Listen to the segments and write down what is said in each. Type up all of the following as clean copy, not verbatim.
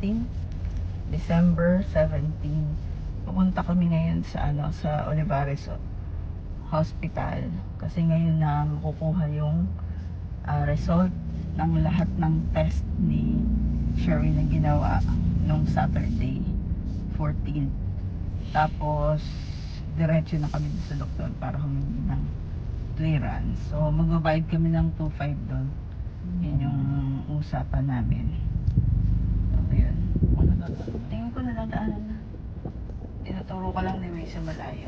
17, December 17. Pupunta kami ngayon sa sa Olivares Hospital kasi ngayon na makukuha yung result ng lahat ng test ni Sherwin na ginawa nung Saturday 14. Tapos diretso na kami sa doktor para humingi ng clearance. So magbabayad kami ng 2.5 doon. Yun yung usapan namin. So ayun. Tingin ko nadadaanan na. Tinuturo ka lang ni May sa malayo.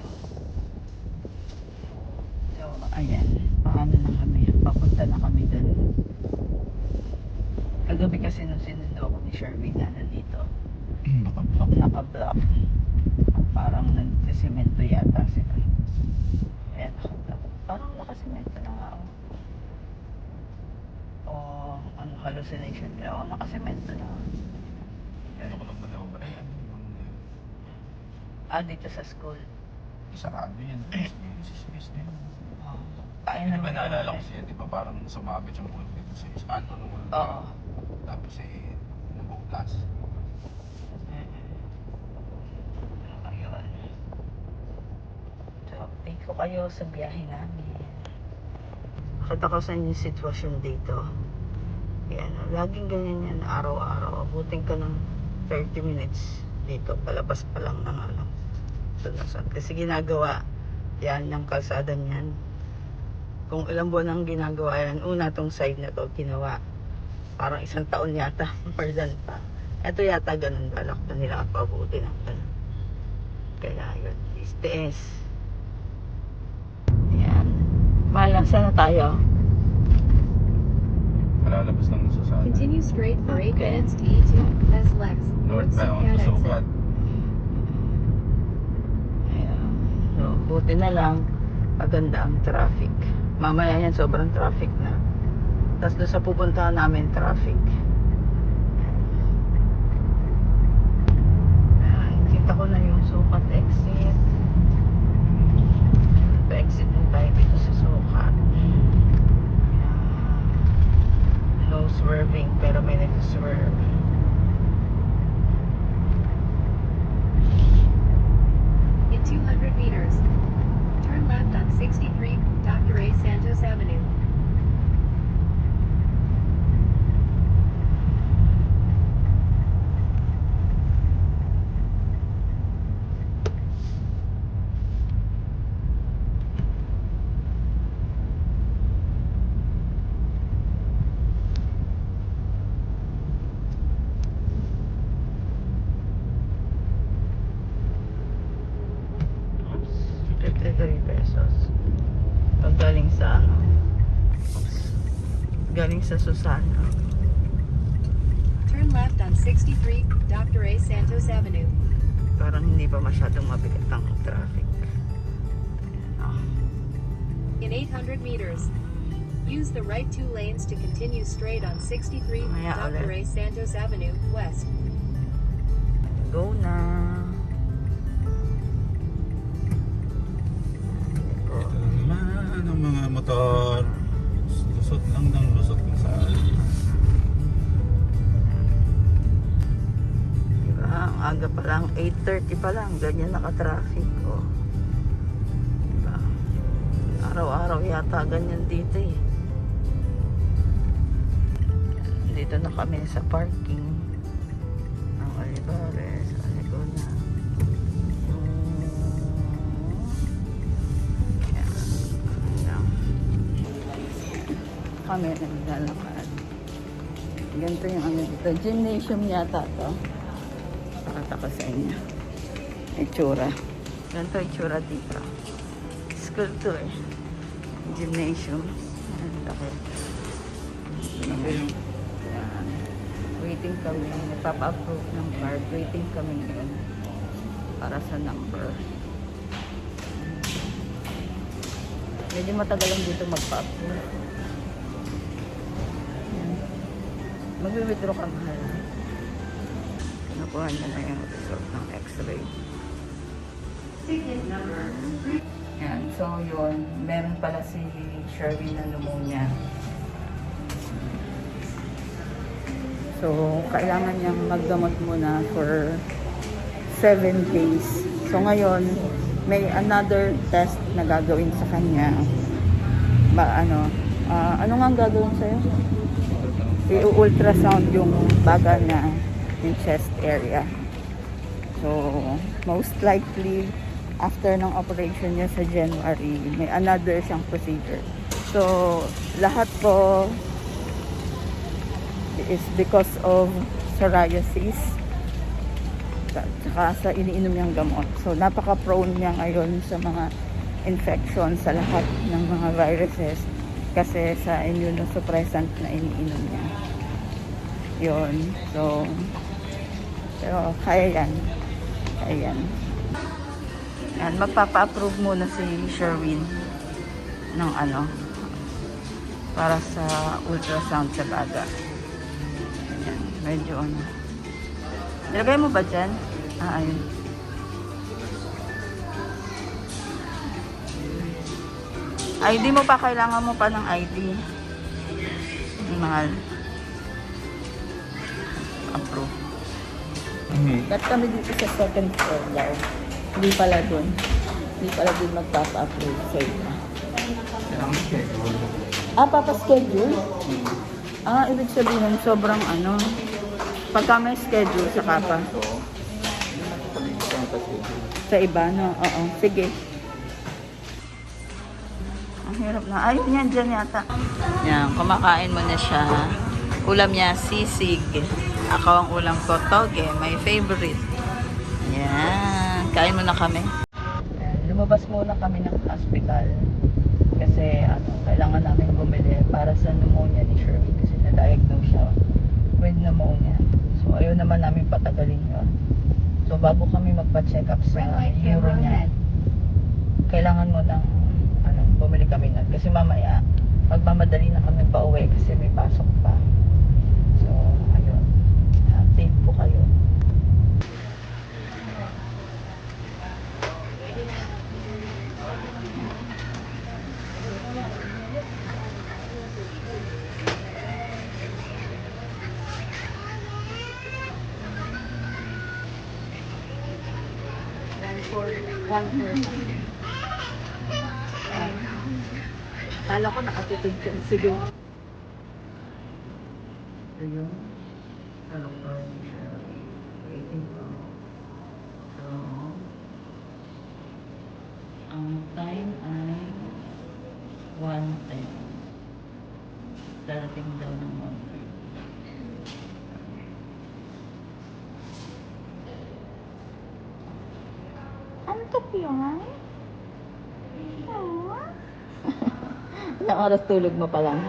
So ayan. Paano na kami? Papunta na kami doon. Kagabi kasi nung sinundo ako ni Sherwin na nandito. Naka-block. Parang nagsemento yata sila. Ayan, parang nakasemento na nga ako. O ano, hallucination nila. O nakasemento na ako. Ano ko lang ba daw ba? Dito sa school. Sarado yan. Sismis na yun. Kaya Di na ba naalala ko siya, di ba parang sumabit yung ulo dito sa ano ng ulo. Oo. Tapos nabukas. Ayun. So, update ko kayo sa biyahe namin. Nakita ko sa inyo yung sitwasyon dito. Yan, laging ganyan yan, araw-araw. Abutin ka ng 30 minutes dito, palabas pa lang ng sunod. Kasi ginagawa yan, yung kalsada niyan. Kung ilang buwan ang ginagawa yan, una tong side na to, ginawa. Parang 1 taon yata, more than pa. Ito yata ganun, balak na nila pabuti ng ganun. Kaya yun, STS. Yan. Malang, saan na tayo? Malalabas lang sa sana. Continue straight for 8 Okay. minutes to E2 as Lex. Northbound to Sukat. Ayan. So, buti na lang, maganda ang traffic. Mamaya yan, sobrang traffic na. Tapos doon sa pupuntahan namin, traffic. Ayan, kita ko na yung Sukat exit. Pa-exit na tayo dito sa Sukat. No swerving, pero may nag-swerve. In 200 meters, turn left on 63, Dr. A. Santos Avenue. Oops, 53 pesos. Pag galing sa galing sa Susana. Turn left on 63, Dr. A. Santos Avenue. Parang hindi pa masyadong mabilis ang traffic. Ayan, oh. In 800 meters, use the right 2 lanes to continue straight on 63, Maya Dr. A. ulit. Santos Avenue, West. Go na. Ito naman ang mga motor. Lusot lang ng lusot kung saan. Diba? Ang aga pa lang, 8:30 pa lang, ganyan naka-traffic. Oh. Diba? Araw-araw yata ganyan dito eh. Dito na kami sa parking ng Olivares. Ano na? Yan. Kami naglalakad. Ganito yung ano dito. Gymnasium yata to. Pakita ko sa inyo. Itsura. Ganito itsura dito. School to eh. Gymnasium. Ang laki. Yan. Waiting kami. Nagpapa-approve ng card. Waiting kami ngayon. Para sa number. Medyo matagal lang dito magpa-approve. Magwi-withdraw ka mahal. Nakuha niya na yung result ng x-ray. Yan. So yun, meron pala si Sherwin na pneumonia. So So, kailangan niyang maggamot muna for 7 days. So, ngayon, may another test na gagawin sa kanya. Ano nga ang gagawin sa'yo? I-ultrasound yung baga na yung chest area. So, most likely, after ng operation niya sa January, may another siyang procedure. So, lahat po is because of psoriasis at saka sa iniinom niyang gamot. So, napaka-prone niya ngayon sa mga infection sa lahat ng mga viruses kasi sa immunosuppressant na iniinom niya. Yun. So, pero kaya yan. Kaya yan. Yan, magpapa-approve muna si Sherwin ng para sa ultrasound sa baga. Ayan, medyo Nilagay mo ba dyan? Ayun. ID mo pa, kailangan mo pa ng ID. Mahal. Approve. Kat kami dito sa second floor daw. Hindi pala dun. Hindi pala dun magpapa-approve sa iba. Papa-schedule? Ibig sabihin sobrang pagka may schedule sa kapa. Sa iba, no? Oo. Sige. Ang hirap na. Ay, yan dyan yata. Yan, kumakain mo na siya. Ulam niya, sisig. Ako ang ulam ko, toge. My favorite. Yan. Kain mo na kami. Lumabas muna kami ng hospital. Kasi, kailangan namin bumili para sa pneumonia ni Sherwin. Kasi na-diagnose siya with pneumonia. So, ayaw naman namin patagalin yun. So, bago kami magpa-check up sa neuro niya, kailangan mo ng bumili kami nun. Kasi mamaya, magmamadali na kami pa uwi kasi may pasok pa. So, ayun. Update po kayo. For 1 person. Kala ko nakatutod ka. Sige. Ito yung waiting po. So, ang time ay 1:10. Darating daw ng 1:30. Ano to yun? Ilang oras tulog mo pa lang? 3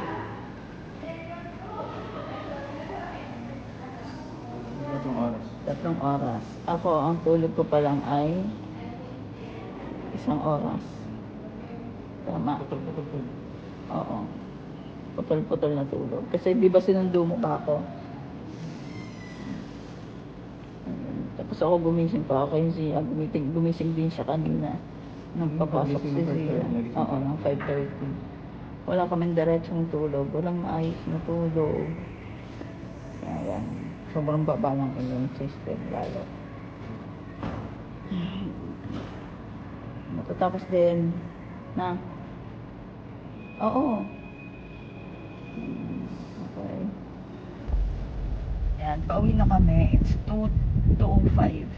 oras. 3 oras. Ako, ang tulog ko pa lang ay 1 oras. Tama. Putol. Oo. Putol-putol na tulog. Kasi di ba sinundo mo pa ako? Tapos ako gumising pa ako. Kasi gumising din siya kanina. Nagpapasok si Zia. Oo, ng 5:30. Wala kaming diretsong tulog. Walang maayos na tulog. Kaya yan. Sobrang baba ng immune system lalo. Matatapos din na. Oo. Okay. Yan, pauwi na kami. It's 2:05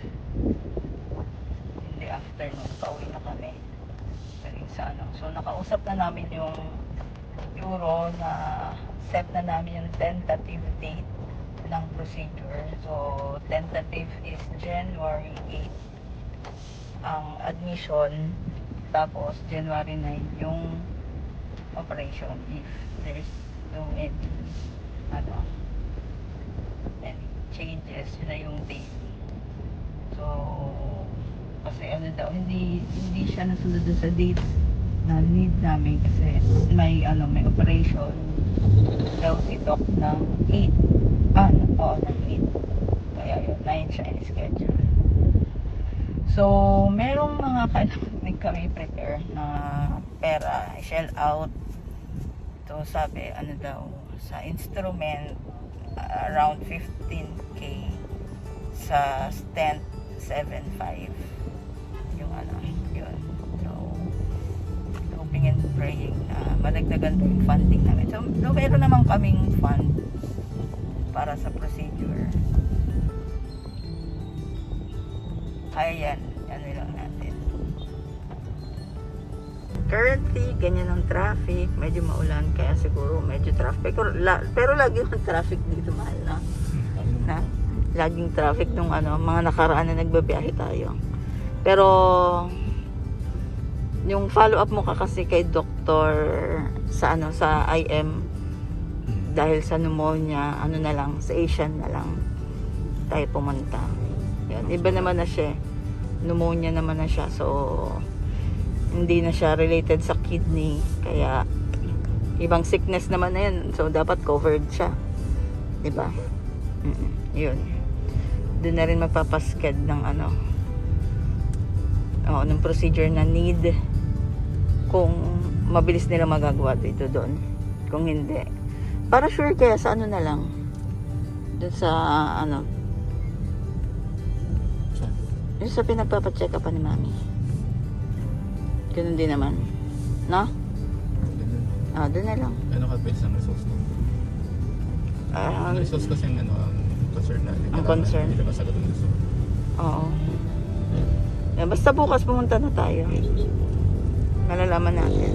in the afternoon. Pauwi na kami. So, nakausap na namin yung Euro na set na namin yung tentative date ng procedure. So, tentative is January 8 ang admission. Tapos, January 9 yung operation if there's no any changes. Yun na yung date. So, kasi hindi siya nasunod sa date na need namin kasi may operation daw si Doc ng 8. Ng 8. Kaya yun, 9 siya in-schedule. So, merong mga kailangan kami prepare na pera, shell out. So, sabi, daw, sa instrument, around 15k sa stent 7.5 yung ano yun. So hoping and praying na madagdagan po yung funding namin. So meron naman kaming fund para sa procedure. Ayan, ano lang natin. Currently, ganyan ang traffic. Medyo maulan, kaya siguro medyo traffic. Pero lagi yung traffic dito, mahal na. Na? Laging traffic nung ano, mga nakaraan na nagbabiyahe tayo. Pero, yung follow-up mo ka kasi kay doktor sa ano, sa IM, dahil sa pneumonia, ano na lang, sa Asian na lang tayo pumunta. Yan, iba naman na siya. Pneumonia naman na siya. So, hindi na siya related sa kidney. Kaya, ibang sickness naman na yan. So, dapat covered siya. Diba? Yun. Doon na rin magpapasked ng ano, ng procedure na need. Kung mabilis nila magagawa dito doon. Kung hindi. Para sure kaya sa ano na lang. Doon sa, ano, yung sa pinagpapacheck up pa ni Mami. Ganun din naman. No? Doon na lang. Ano ka base ang results mo? Ang results kasi ang ano, ang concern natin. Ang concern. Hindi masagot ang result. Oo. Basta bukas pumunta na tayo. Malalaman natin.